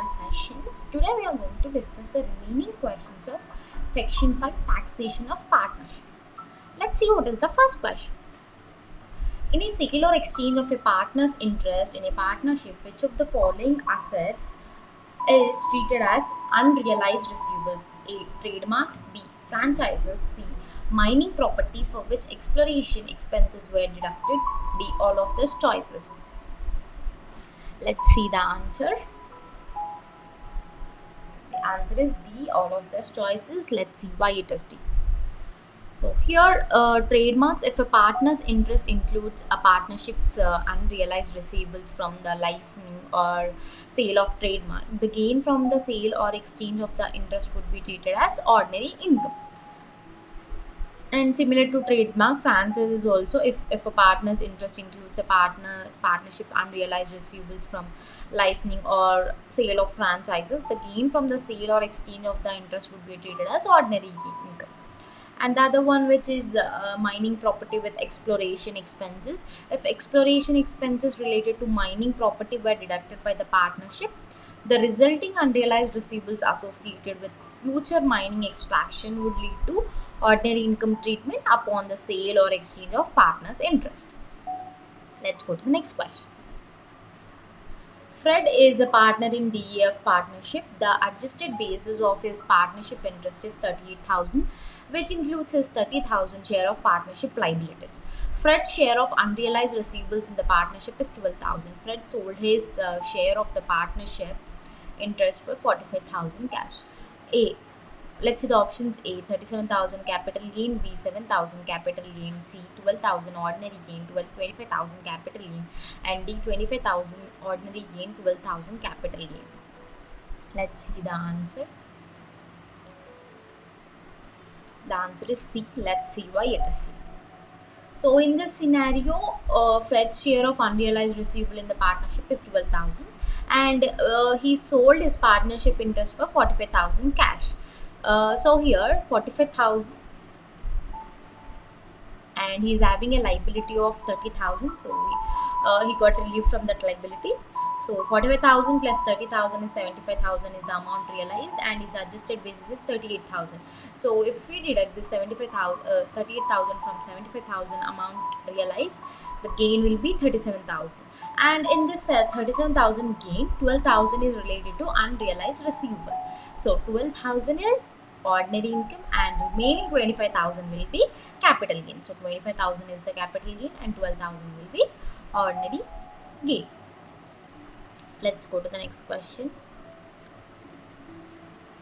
our sessions. Today we are going to discuss the remaining questions of Section 5 Taxation of Partnership. Let's see what is the first question. In a sale or exchange of a partner's interest in a partnership, which of the following assets is treated as unrealized receivables? A. Trademarks. B. Franchises. C. Mining property for which exploration expenses were deducted. D. All of these choices. Let's see the answer. The answer is D, all of these choices. Let's see why it is D. So here, trademarks, if a partner's interest includes a partnership's unrealized receivables from the licensing or sale of trademark, the gain from the sale or exchange of the interest would be treated as ordinary income. And similar to trademark, franchise is also if a partner's interest includes a partnership unrealized receivables from licensing or sale of franchises, the gain from the sale or exchange of the interest would be treated as ordinary income. And the other one, which is mining property with exploration expenses, if exploration expenses related to mining property were deducted by the partnership, the resulting unrealized receivables associated with future mining extraction would lead to ordinary income treatment upon the sale or exchange of partners' interest. Let's go to the next question. Fred is a partner in DEF partnership. The adjusted basis of his partnership interest is 38,000, which includes his 30,000 share of partnership liabilities. Fred's share of unrealized receivables in the partnership is 12,000. Fred sold his share of the partnership interest for 45,000 cash. A. Let's see the options. A. 37,000 capital gain. B. 7,000 capital gain. C. 12,000 ordinary gain. 25,000 capital gain. And D. 25,000 ordinary gain. 12,000 capital gain. Let's see the answer. The answer is C. Let's see why it is C. So in this scenario, Fred's share of unrealized receivable in the partnership is 12,000, and he sold his partnership interest for 45,000 cash. So here 45,000, and he's having a liability of 30,000. So he got relief from that liability. So 45,000 plus 30,000 is 75,000 is the amount realized, and his adjusted basis is 38,000. So if we deduct this 38,000 from 75,000 amount realized, the gain will be 37,000. And in this 37,000 gain, 12,000 is related to unrealized receivable. So 12,000 is ordinary income, and remaining 25,000 will be capital gain. So 25,000 is the capital gain, and 12,000 will be ordinary gain. Let's go to the next question.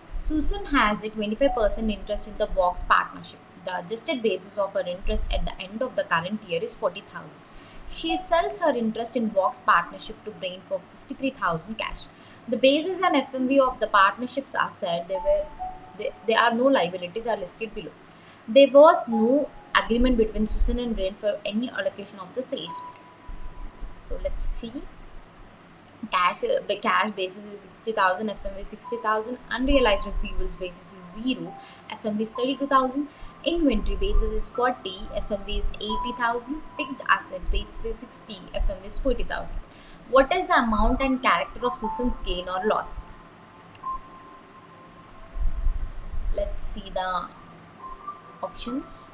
Susan has a 25% interest in the box partnership. The adjusted basis of her interest at the end of the current year is 40,000. She sells her interest in box partnership to Brain for 53,000 cash. The basis and FMV of the partnership's asset, there are no liabilities are listed below. There was no agreement between Susan and Brain for any allocation of the sales price. So let's see. Cash basis is 60,000, FMV is 60,000, unrealized receivables basis is 0, FMV is 32,000, inventory basis is 40, FMV is 80,000, fixed asset basis is 60, FMV is 40,000. What is the amount and character of Susan's gain or loss? Let's see the options.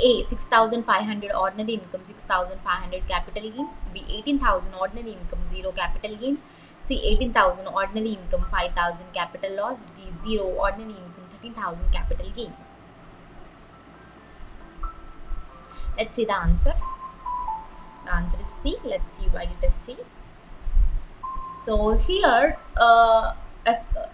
A. 6,500 ordinary income, 6,500 capital gain. B. 18,000 ordinary income, 0 capital gain. C. 18,000 ordinary income, 5,000 capital loss. D. 0 ordinary income, 13,000 capital gain. Let's see the answer. The answer is C. Let's see why it is C. So here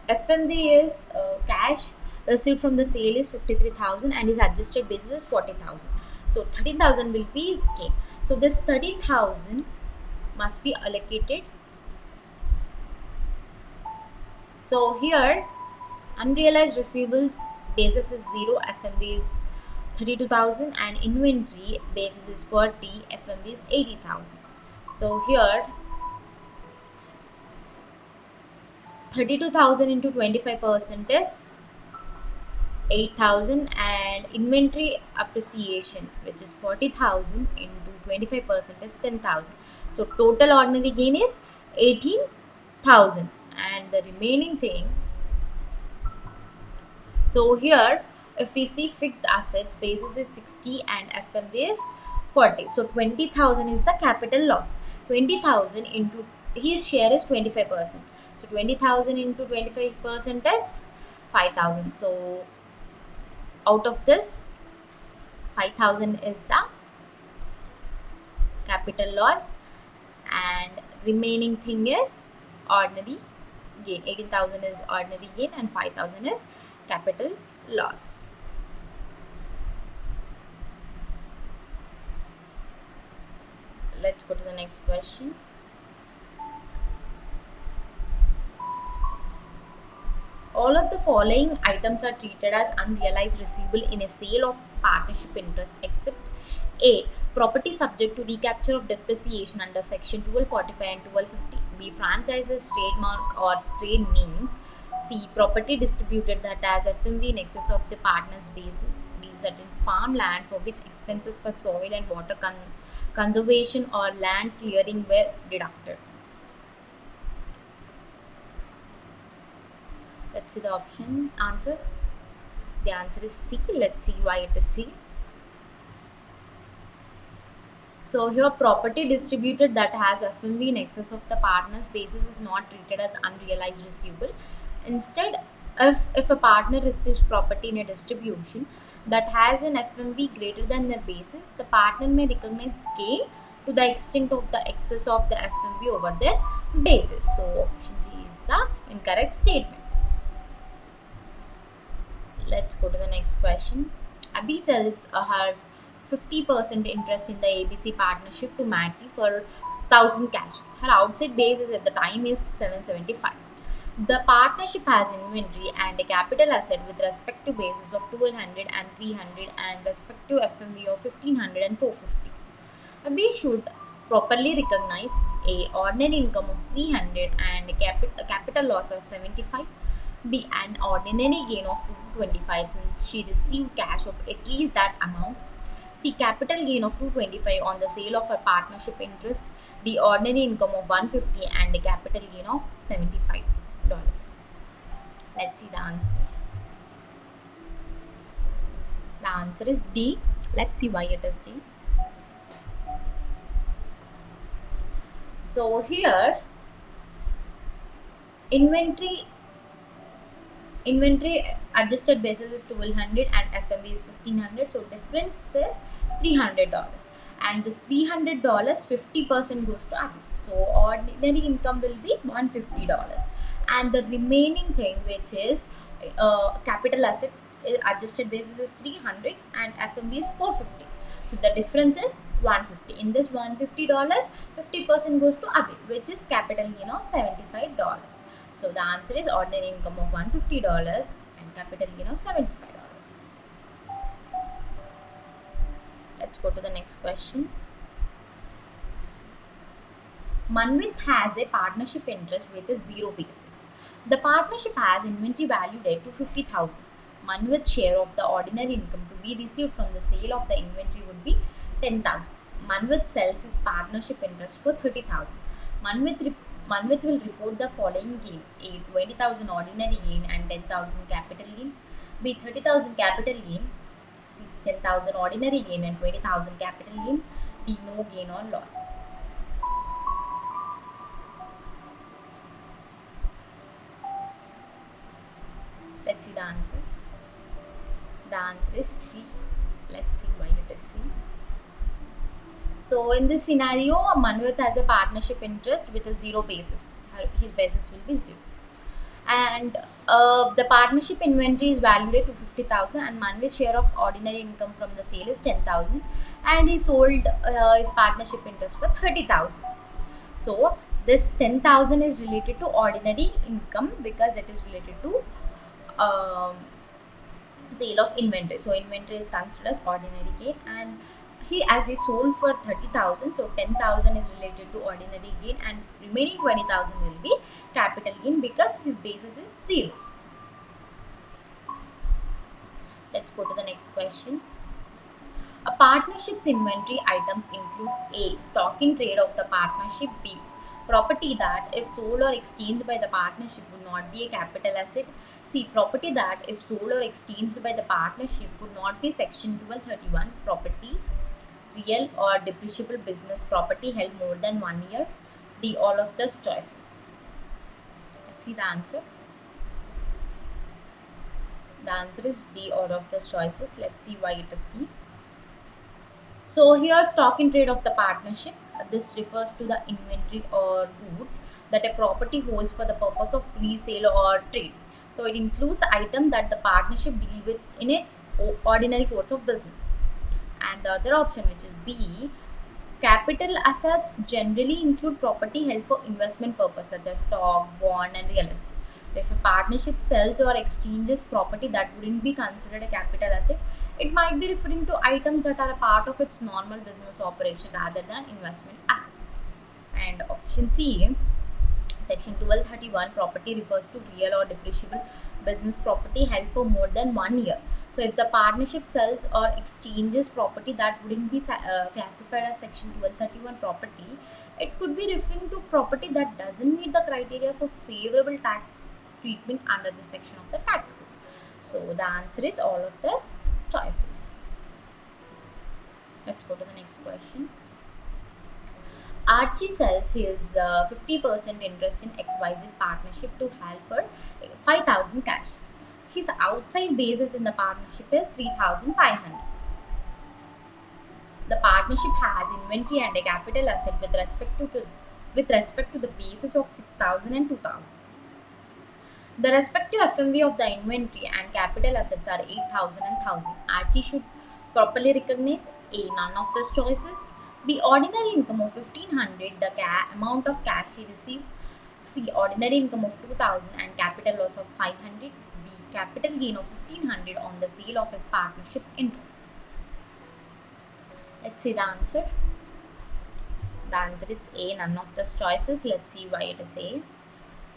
FMV is cash received from the sale is 53,000, and his adjusted basis is 40,000. So 13,000 will be his gain. So this 13,000 must be allocated. So here unrealized receivables basis is 0, FMV is 32,000, and inventory basis is 40, FMV is 80,000. So here 32,000 into 25% is 8,000, and inventory appreciation, which is 40,000 into 25% is 10,000. So total ordinary gain is 18,000. 1000, and the remaining thing. So here, if we see fixed assets, basis is 60 and FMV is 40. So 20,000 is the capital loss. 20,000 into his share is 25%. So 20,000 into 25% is 5,000. So out of this, 5,000 is the capital loss, and remaining thing is ordinary gain. 18,000 is ordinary gain and 5,000 is capital loss. Let's go to the next question. All of the following items are treated as unrealized receivable in a sale of partnership interest except A. Property subject to recapture of depreciation under section 1245 and 1250. B. Franchises, trademark or trade names. C. Property distributed that has FMV in excess of the partner's basis. D. Certain farmland for which expenses for soil and water conservation or land clearing were deducted. Let's see the option answer. The answer is C. Let's see why it is C. So here, property distributed that has FMV in excess of the partner's basis is not treated as unrealized receivable. Instead, if a partner receives property in a distribution that has an FMV greater than their basis, the partner may recognize gain to the extent of the excess of the FMV over their basis. So option C is the incorrect statement. Let's go to the next question. Abby sells her 50% interest in the ABC partnership to Matty for 1,000 cash. Her outside basis at the time is 775. The partnership has inventory and a capital asset with respect to basis of 1200 and 300 and respect to FMV of 1500 and 450. Abby should properly recognize A. Ordinary income of 300 and a capital loss of 75. B. An ordinary gain of 225 since she received cash of at least that amount. C. Capital gain of 225 on the sale of her partnership interest. D. Ordinary income of 150 and a capital gain of $75. Let's see the answer. The answer is D. Let's see why it is D. So here, inventory adjusted basis is 1200 and FMV is 1500, so difference is $300, and this $300 50% goes to Abby. So ordinary income will be $150, and the remaining thing, which is capital asset, adjusted basis is 300 and FMV is 450. So the difference is 150. In this $150, 50% goes to Abby, which is capital gain of $75. So the answer is ordinary income of $150 and capital gain of $75. Let's go to the next question. Manvit has a partnership interest with a zero basis. The partnership has inventory valued at 250,000. Manvit's share of the ordinary income to be received from the sale of the inventory would be 10,000. Manvit sells his partnership interest for 30,000. Manvit will report the following gain: A. 20,000 ordinary gain and 10,000 capital gain. B. 30,000 capital gain. C. 10,000 ordinary gain and 20,000 capital gain. D. No gain or loss. Let's see the answer. The answer is C. Let's see why it is C. So in this scenario, Manvit has a partnership interest with a zero basis. His basis will be 0. And the partnership inventory is valued at 250,000 and Manvit's share of ordinary income from the sale is 10,000 and he sold his partnership interest for 30,000. So this 10,000 is related to ordinary income because it is related to sale of inventory. So inventory is considered as ordinary gain, and he sold for 30,000, so 10,000 is related to ordinary gain and remaining 20,000 will be capital gain because his basis is 0. Let's go to the next question. A partnership's inventory items include A. Stock in trade of the partnership. B. Property that, if sold or exchanged by the partnership, would not be a capital asset. See, property that, if sold or exchanged by the partnership, would not be Section 1231 property, real or depreciable business property held more than 1 year. D. All of those choices. Let's see the answer. The answer is D. All of those choices. Let's see why it is D. So here, stock in trade of the partnership. This refers to the inventory or goods that a property holds for the purpose of resale or trade. So it includes items that the partnership deal with in its ordinary course of business. And the other option, which is B, capital assets generally include property held for investment purpose such as stock, bond, and real estate. If a partnership sells or exchanges property that wouldn't be considered a capital asset, it might be referring to items that are a part of its normal business operation rather than investment assets. And option C, Section 1231 property refers to real or depreciable business property held for more than 1 year. So, if the partnership sells or exchanges property that wouldn't be classified as Section 1231 property, it could be referring to property that doesn't meet the criteria for favorable tax treatment under the section of the tax code. So, the answer is all of these choices. Let's go to the next question. Archie sells his 50% interest in XYZ partnership to Hal for 5,000 cash. His outside basis in the partnership is 3,500. The partnership has inventory and a capital asset with respect to the basis of 6,000 and 2,000. The respective FMV of the inventory and capital assets are 8,000 and 1,000. Archie should properly recognize A. None of those choices. B. Ordinary income of 1,500, the amount of cash he received. C. Ordinary income of 2,000 and capital loss of 500. D. Capital gain of 1,500 on the sale of his partnership interest. Let's see the answer. The answer is A. None of those choices. Let's see why it is A.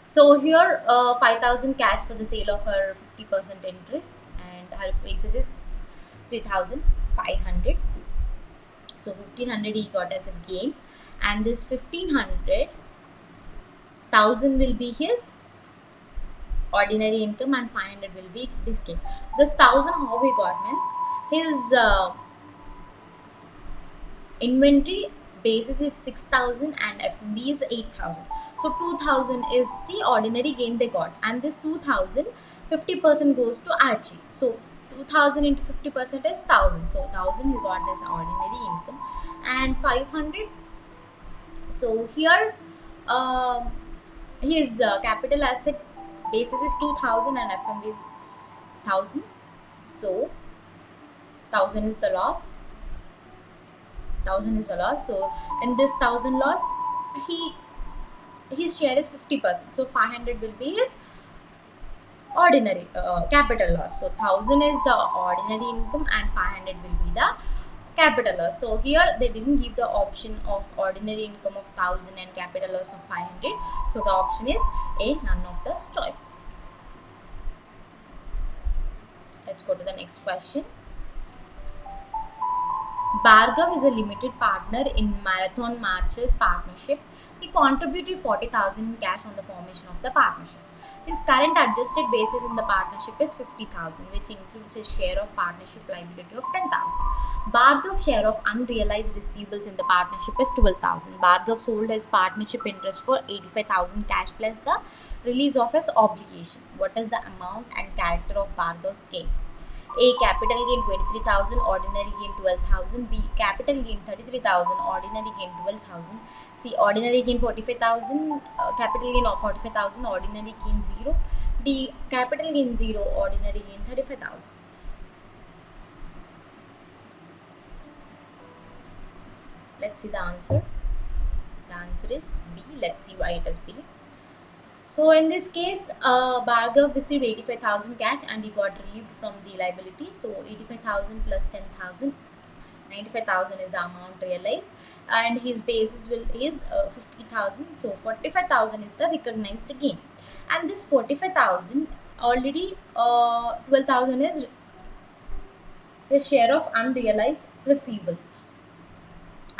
So here 5,000 cash for the sale of her 50% interest, and her basis is 3,500. So 1,500 he got as a gain, and this 1,500 1,000 will be his ordinary income and 500 will be this gain. This 1,000 how he got means his inventory basis is 6,000 and FMV is 8,000. So 2,000 is the ordinary gain they got, and this 2,000 50% goes to Archie. So 2,000 into 50% is 1,000. So 1,000 he got as ordinary income, and 500. So here his capital asset basis is 2,000 and FMV is 1,000. So 1,000 is the loss. 1,000 is a loss. So in this 1,000 loss, his share is 50%. So 500 will be his ordinary capital loss. So 1,000 is the ordinary income and 500 will be the capital loss. So here they didn't give the option of ordinary income of 1,000 and capital loss of 500. So the option is A. None of the choices. Let's go to the next question. Bhargav is a limited partner in Marathon Marches partnership. He contributed 40,000 in cash on the formation of the partnership. His current adjusted basis in the partnership is 50,000, which includes his share of partnership liability of 10,000. Bhargav's share of unrealized receivables in the partnership is 12,000. Bhargav sold his partnership interest for 85,000 cash plus the release of his obligation. What is the amount and character of Bhargav's gain? A. Capital gain 23,000, ordinary gain 12,000. B. Capital gain 33,000, ordinary gain 12,000. C. Ordinary gain 45,000, capital gain of 45,000, ordinary gain 0. D. Capital gain 0, ordinary gain 35,000. Let's see the answer. The answer is B. Let's see why it is B. So in this case, Bhargav received 85,000 cash and he got relieved from the liability. So 85,000 plus 10,000, 95,000 is the amount realized, and his basis is 50,000. So 45,000 is the recognized gain, and this 45,000 already 12,000 is his share of unrealized receivables.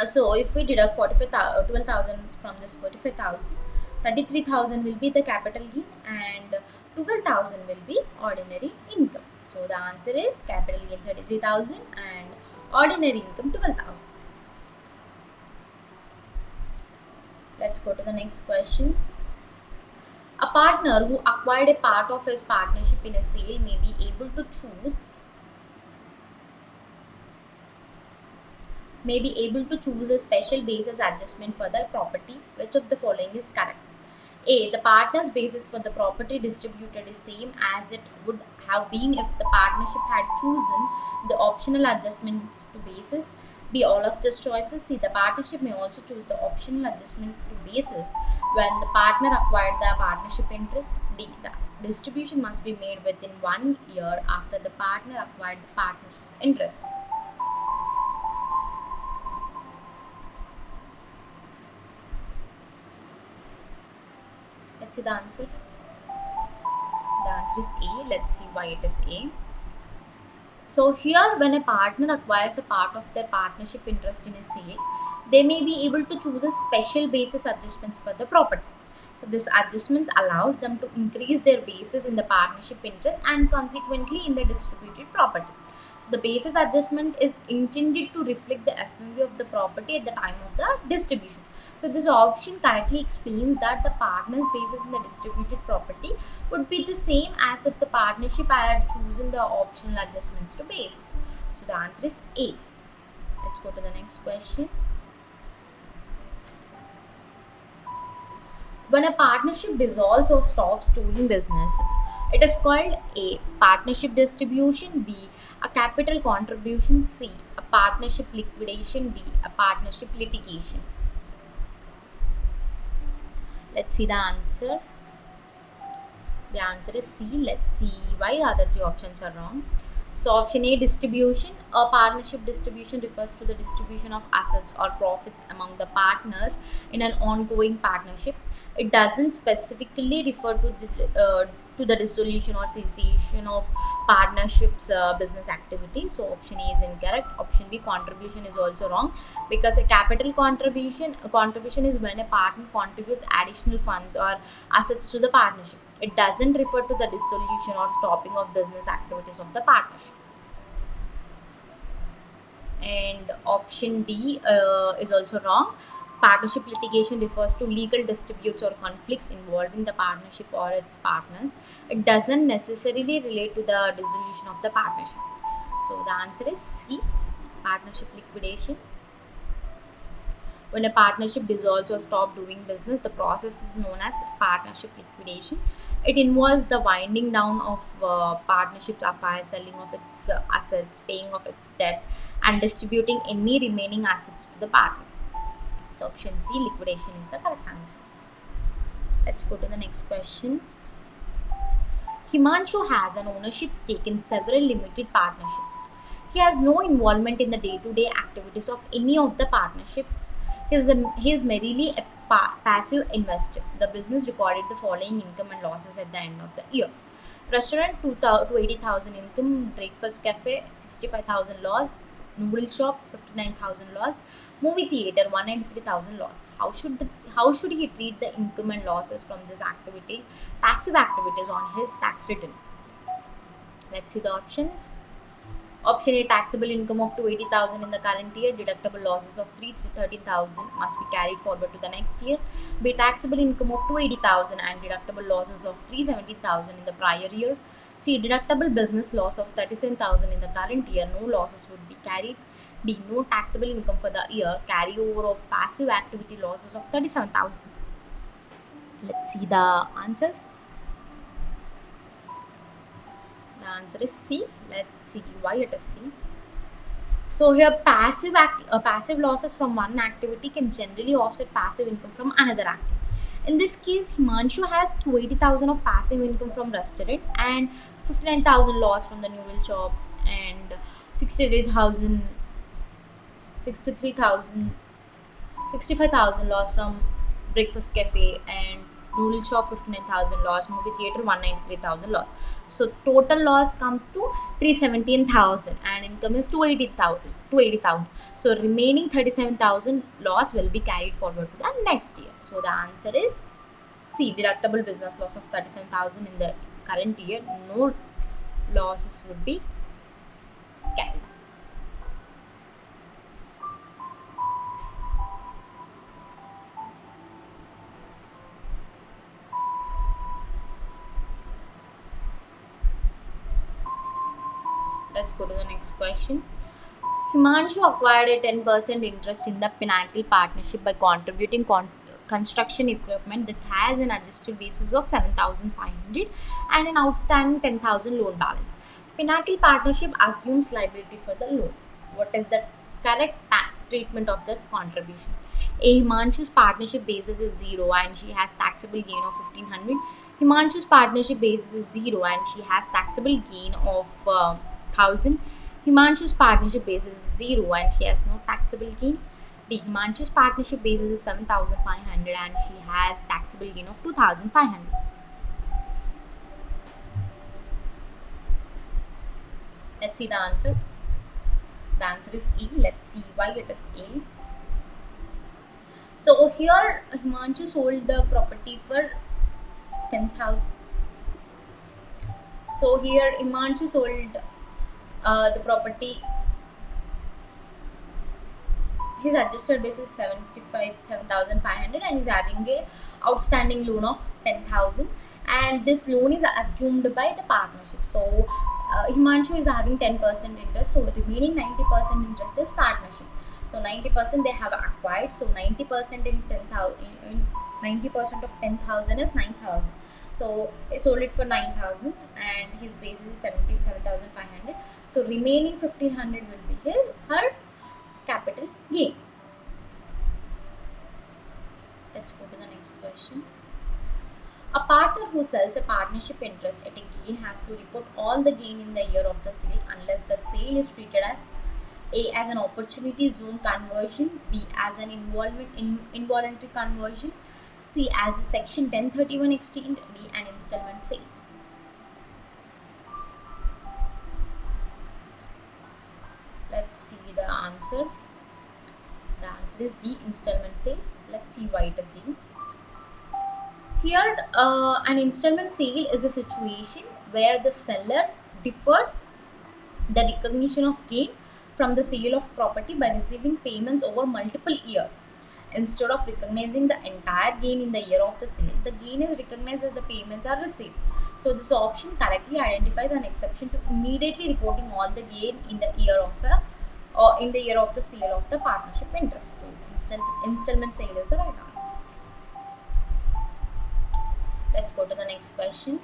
So if we deduct 12,000 from this 45,000, 33,000 will be the capital gain and 12,000 will be ordinary income. So the answer is capital gain 33,000 and ordinary income 12,000. Let's go to the next question. A partner who acquired a part of his partnership in a sale may be able to choose a special basis adjustment for the property. Which of the following is correct? A. The partner's basis for the property distributed is same as it would have been if the partnership had chosen the optional adjustments to basis. B. All of these choices. C. The partnership may also choose the optional adjustment to basis when the partner acquired the partnership interest. D. The distribution must be made within 1 year after the partner acquired the partnership interest. Let's see the answer. The answer is A. Let's see why it is A. So here, when a partner acquires a part of their partnership interest in a sale, they may be able to choose a special basis adjustments for the property. So this adjustment allows them to increase their basis in the partnership interest and consequently in the distributed property. So the basis adjustment is intended to reflect the FMV of the property at the time of the distribution. So this option correctly explains that the partner's basis in the distributed property would be the same as if the partnership had chosen the optional adjustments to basis. So the answer is A. Let's go to the next question. When a partnership dissolves or stops doing business, it is called A. Partnership distribution. B. A capital contribution. C. A partnership liquidation. D. A partnership litigation. Let's see the answer. The answer is C. Let's see why other two options are wrong. So option A, distribution. A partnership distribution refers to the distribution of assets or profits among the partners in an ongoing partnership. It doesn't specifically refer to the dissolution or cessation of partnership's business activity. So option A is incorrect. Option B, contribution, is also wrong, because a capital contribution is when a partner contributes additional funds or assets to the partnership. It doesn't refer to the dissolution or stopping of business activities of the partnership. And option D is also wrong. Partnership litigation refers to legal disputes or conflicts involving the partnership or its partners. It doesn't necessarily relate to the dissolution of the partnership. So the answer is C, partnership liquidation. When a partnership dissolves or stops doing business, the process is known as partnership liquidation. It involves the winding down of partnership's affairs, selling of its assets, paying off its debt, and distributing any remaining assets to the partner. So option C, liquidation, is the correct answer. Let's go to the next question. Himanshu has an ownership stake in several limited partnerships. He has no involvement in the day-to-day activities of any of the partnerships. He is merely a passive investor. The business recorded the following income and losses at the end of the year. Restaurant 280,000 income, breakfast cafe 65,000 loss, noodle shop 59,000 loss, movie theater 193,000 loss. How should he treat the income and losses from this activity, passive activities, on his tax return? Let's see the options. Option A, taxable income of 280,000 in the current year, deductible losses of 13,000 must be carried forward to the next year. B, taxable income of 280,000 and deductible losses of 370,000 in the prior year. C, deductible business loss of 37,000 in the current year, no losses would be carried. D, no taxable income for the year, carryover of passive activity losses of 37,000. Let's see the answer. The answer is C. Let's see why it is C. So here, passive losses from one activity can generally offset passive income from another activity. In this case, Himanshu has 280,000 of passive income from restaurant and 59,000 loss from the noodle shop, and 63,000, 63,000, 65,000 loss from breakfast cafe, and noodle shop 59,000 loss, movie theater 193,000 loss. So total loss comes to 317,000 and income is 280,000. 280,000. So remaining 37,000 loss will be carried forward to the next year. So the answer is C, deductible business loss of 37,000 in the current year. No losses would be carried. Let's go to the next question. Himanshu acquired a 10% interest in the Pinnacle partnership by contributing construction equipment that has an adjusted basis of 7,500 and an outstanding 10,000 loan balance. Pinnacle partnership assumes liability for the loan. What is the correct treatment of this contribution? A, Himanshu's partnership basis is 0 and she has taxable gain of 1,500. Himanshu's partnership basis is 0 and she has taxable gain of 1,000. Himanshu's partnership basis is 0 and she has no taxable gain. D, Himanshu's partnership basis is 7,500 and she has taxable gain of 2,500. Let's see the answer. The answer is E. Let's see why it is A. So here Himanshu sold the property for 10,000. So here Himanshu sold the property. His adjusted basis is 7,500 and he's having a outstanding loan of 10,000 and this loan is assumed by the partnership. So Himanshu is having 10% interest, so remaining 90% interest is partnership. So 90% they have acquired, so 90% in 10,000 in 90% of 10,000 is 9,000. So he sold it for 9,000 and his basis is 7,500. So remaining 1,500 will be her capital gain. Let's go to the next question. A partner who sells a partnership interest at a gain has to report all the gain in the year of the sale unless the sale is treated as A, as an opportunity zone conversion, B, as an involuntary conversion, C, as a section 1031 exchange, D, an installment sale. Let's see the answer. The answer is D, installment sale. Let's see why it is D. Here, an installment sale is a situation where the seller defers the recognition of gain from the sale of property by receiving payments over multiple years. Instead of recognizing the entire gain in the year of the sale, the gain is recognized as the payments are received. So this option correctly identifies an exception to immediately reporting all the gain in the year of the sale of the partnership interest. So installment sale is the right answer. Let's go to the next question.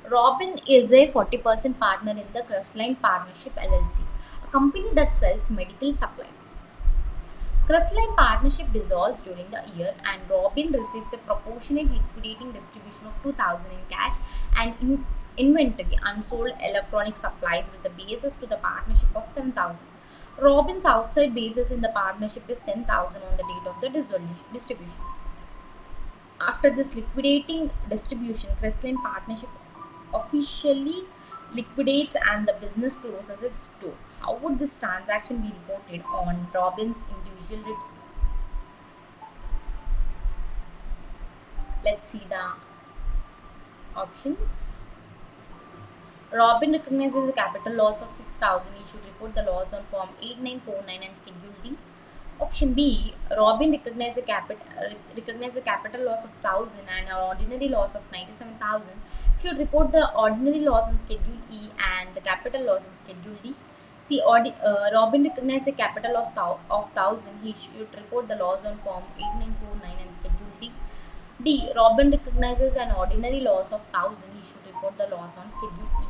Robin is a 40% partner in the Crestline Partnership LLC, a company that sells medical supplies. Crestline Partnership dissolves during the year and Robin receives a proportionate liquidating distribution of 2,000 in cash and inventory unsold electronic supplies with the basis to the partnership of 7,000. Robin's outside basis in the partnership is 10,000 on the date of the distribution. After this liquidating distribution, Crestline Partnership officially liquidates and the business closes its door. How would this transaction be reported on Robin's individual return? Let's see the options. Robin recognizes the capital loss of 6,000. He should report the loss on Form 8949 and Schedule D. Option B, Robin recognizes a capital loss of 1,000 and an ordinary loss of 97,000. Should report the ordinary loss on Schedule E and the capital loss on Schedule D. C, Robin recognizes a capital loss of 1,000. He should report the loss on Form 8949 and Schedule D. D, Robin recognizes an ordinary loss of 1,000. He should report the loss on Schedule E.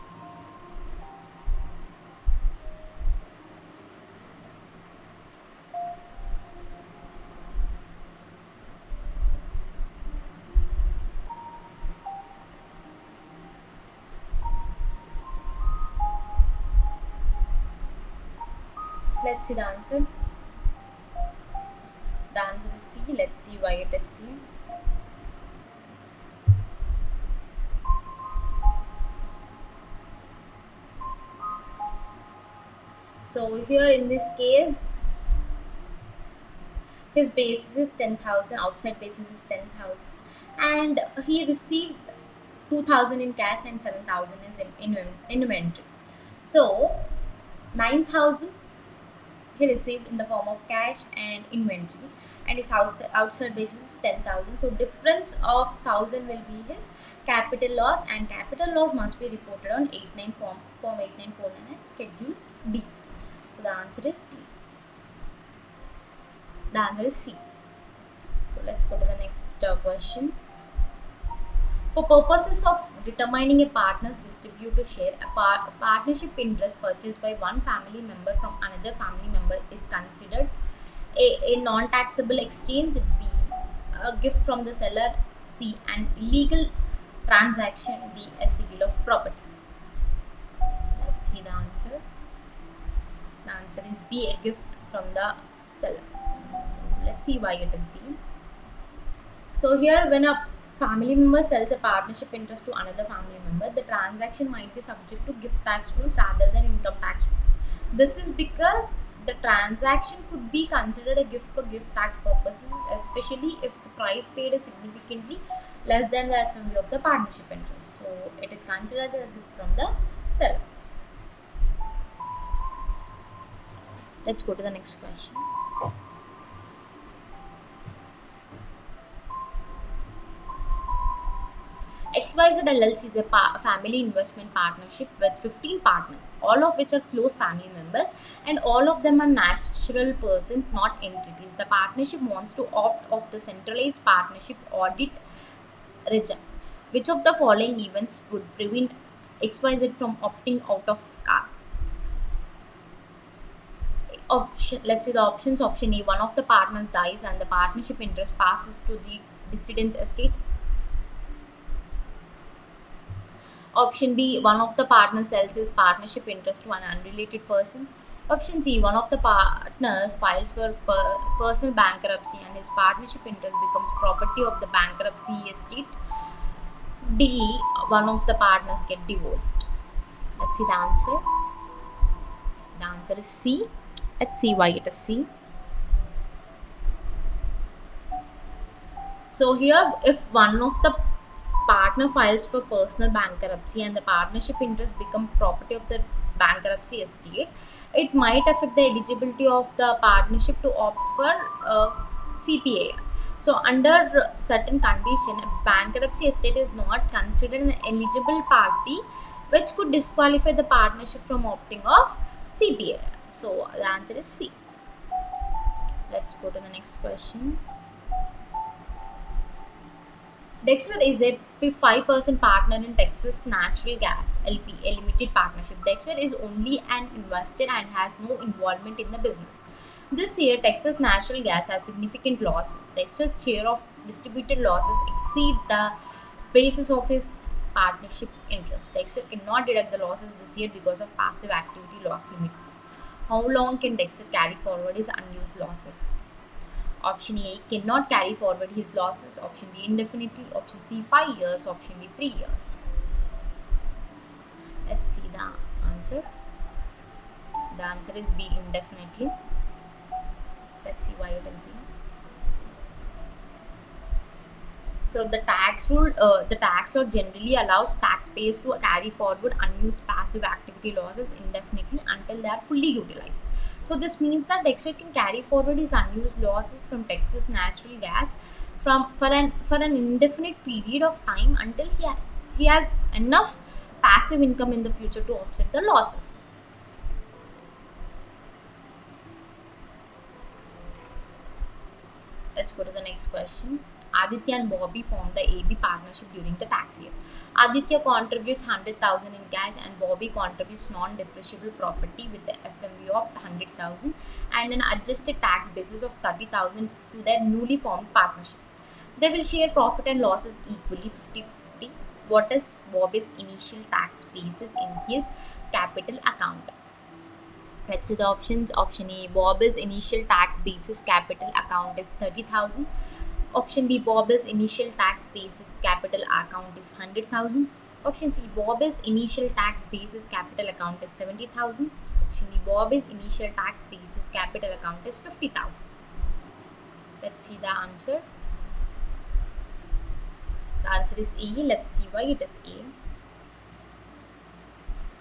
Let's see the answer. The answer is C. Let's see why it is C. So here in this case, his basis is 10,000, outside basis is 10,000, and he received 2,000 in cash and 7,000 is in inventory. So 9,000 he received in the form of cash and inventory, and his outside basis is 10,000. So difference of 1,000 will be his capital loss, and capital loss must be reported on 89 form 8949 and schedule D. So the answer is D. The answer is C. So let's go to the next question. For purposes of determining a partner's distributive share, a partnership interest purchased by one family member from another family member is considered a non-taxable exchange, B, a gift from the seller, C, an illegal transaction, D, a sale of property. Let's see the answer. The answer is B, a gift from the seller. So let's see why it is B. So here, when a family member sells a partnership interest to another family member, the transaction might be subject to gift tax rules rather than income tax rules. This is because the transaction could be considered a gift for gift tax purposes, especially if the price paid is significantly less than the FMV of the partnership interest. So it is considered as a gift from the seller. Let's go to the next question. XYZ LLC is a family investment partnership with 15 partners, all of which are close family members, and all of them are natural persons, not entities. The partnership wants to opt off the centralized partnership audit regime. Which of the following events would prevent XYZ from opting out of CAR? Let's see the options. Option A, one of the partners dies and the partnership interest passes to the decedent's estate. Option B, one of the partners sells his partnership interest to an unrelated person. Option C, one of the partners files for personal bankruptcy and his partnership interest becomes property of the bankruptcy estate. D, one of the partners get divorced. Let's see the answer. The answer is C. Let's see why it is C. So here, if one of the partner files for personal bankruptcy and the partnership interest become property of the bankruptcy estate, it might affect the eligibility of the partnership to opt for CPA. So under certain condition, a bankruptcy estate is not considered an eligible party, which could disqualify the partnership from opting off CPA. So the answer is C. Let's go to the next question. Dexter is a 5% partner in Texas Natural Gas LP, a limited partnership. Dexter is only an investor and has no involvement in the business. This year, Texas Natural Gas has significant losses. Dexter's share of distributed losses exceed the basis of his partnership interest. Dexter cannot deduct the losses this year because of passive activity loss limits. How long can Dexter carry forward his unused losses? Option A, cannot carry forward his losses. Option B, indefinitely. Option C, 5 years. Option D, 3 years. Let's see the answer. The answer is B, indefinitely. Let's see why it is B. So the tax law generally allows taxpayers to carry forward unused passive activity losses indefinitely until they are fully utilized. So this means that Dexter can carry forward his unused losses from Texas Natural Gas for an indefinite period of time until he has enough passive income in the future to offset the losses. Let's go to the next question. Aditya and Bobby formed the AB partnership during the tax year. Aditya contributes 100,000 in cash and Bobby contributes non-depreciable property with the FMV of 100,000 and an adjusted tax basis of 30,000 to their newly formed partnership. They will share profit and losses equally 50-50. What is Bobby's initial tax basis in his capital account? Let's see the options. Option A, Bobby's initial tax basis capital account is 30,000. Option B, Bobby's initial tax basis capital account is 100,000. Option C, Bobby's initial tax basis capital account is 70,000. Option D, Bobby's initial tax basis capital account is 50,000. Let's see the answer. The answer is A. Let's see why it is A.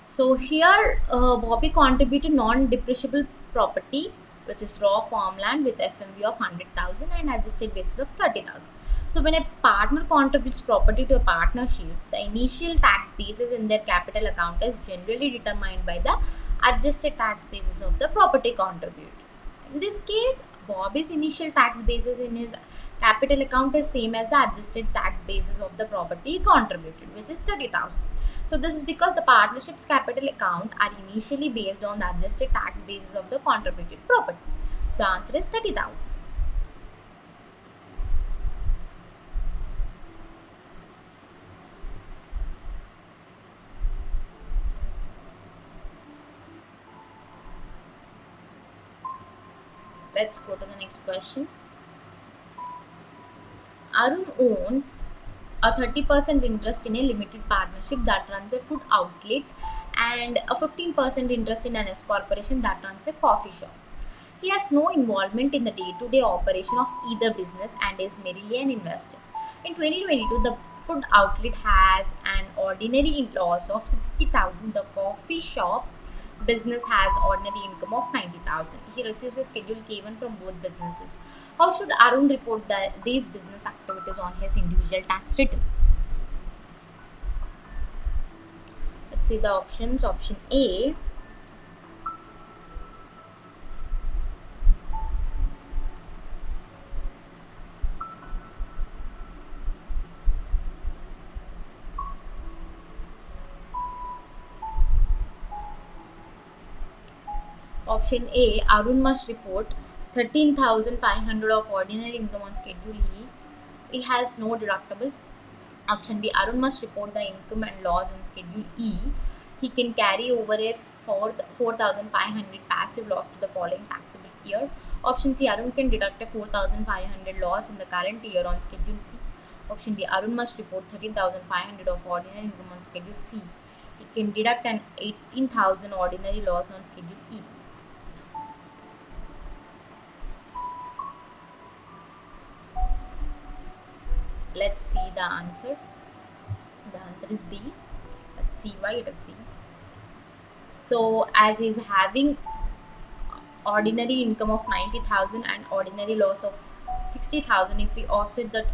So here Bobby contributed non-depreciable property, which is raw farmland with FMV of 100,000 and adjusted basis of 30,000. So when a partner contributes property to a partnership, the initial tax basis in their capital account is generally determined by the adjusted tax basis of the property contributed. In this case, Bobby's initial tax basis in his capital account is same as the adjusted tax basis of the property contributed, which is 30,000. So this is because the partnership's capital account are initially based on the adjusted tax basis of the contributed property. So the answer is 30,000. Let's go to the next question. Arun owns a 30% interest in a limited partnership that runs a food outlet and a 15% interest in an S corporation that runs a coffee shop. He has no involvement in the day-to-day operation of either business and is merely an investor. In 2022, the food outlet has an ordinary loss of 60,000. The coffee shop business has ordinary income of 90,000. He receives a Schedule K1 from both businesses. How should Arun report these business activities on his individual tax return? Let's see the options. Option A. Option A, Arun must report 13,500 of ordinary income on Schedule E. He has no deductible. Option B, Arun must report the income and loss on Schedule E. He can carry over a 4,500 passive loss to the following taxable year. Option C, Arun can deduct a 4,500 loss in the current year on Schedule C. Option D, Arun must report 13,500 of ordinary income on Schedule C. He can deduct an 18,000 ordinary loss on Schedule E. Let's see the answer. The answer is B. Let's see why it is B. So as he is having ordinary income of 90,000 and ordinary loss of 60,000, if we offset that,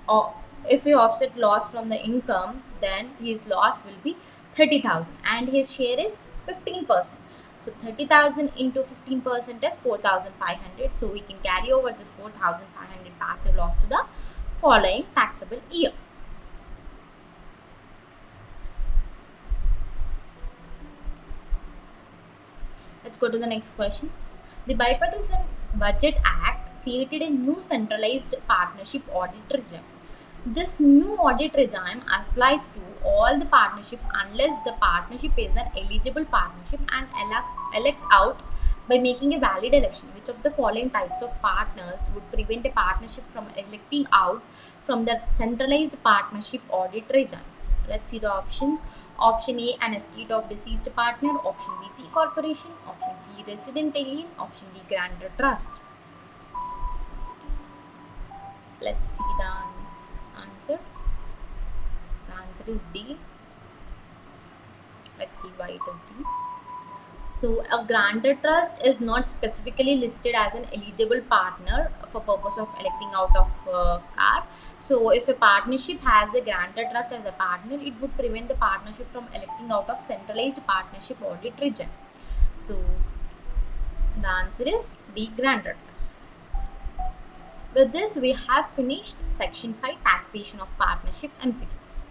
or if we offset loss from the income, then his loss will be 30,000 and his share is 15%. So 30,000 into 15% is 4,500. So we can carry over this 4,500 passive loss to the following taxable year. Let's go to the next question. The Bipartisan Budget Act created a new centralized partnership audit regime. This new audit regime applies to all the partnership unless the partnership is an eligible partnership and elects out by making a valid election. Which of the following types of partners would prevent a partnership from electing out from the centralized partnership audit regime? Let's see the options. Option A, an estate of deceased partner. Option B, C corporation. Option C, resident alien. Option D, grantor trust. Let's see the answer. The answer is D. Let's see why it is D. So a grantor trust is not specifically listed as an eligible partner for purpose of electing out of CAR. So if a partnership has a grantor trust as a partner, it would prevent the partnership from electing out of centralized partnership audit regime. So the answer is D, grantor trust. With this, we have finished section 5, taxation of partnership MCQs.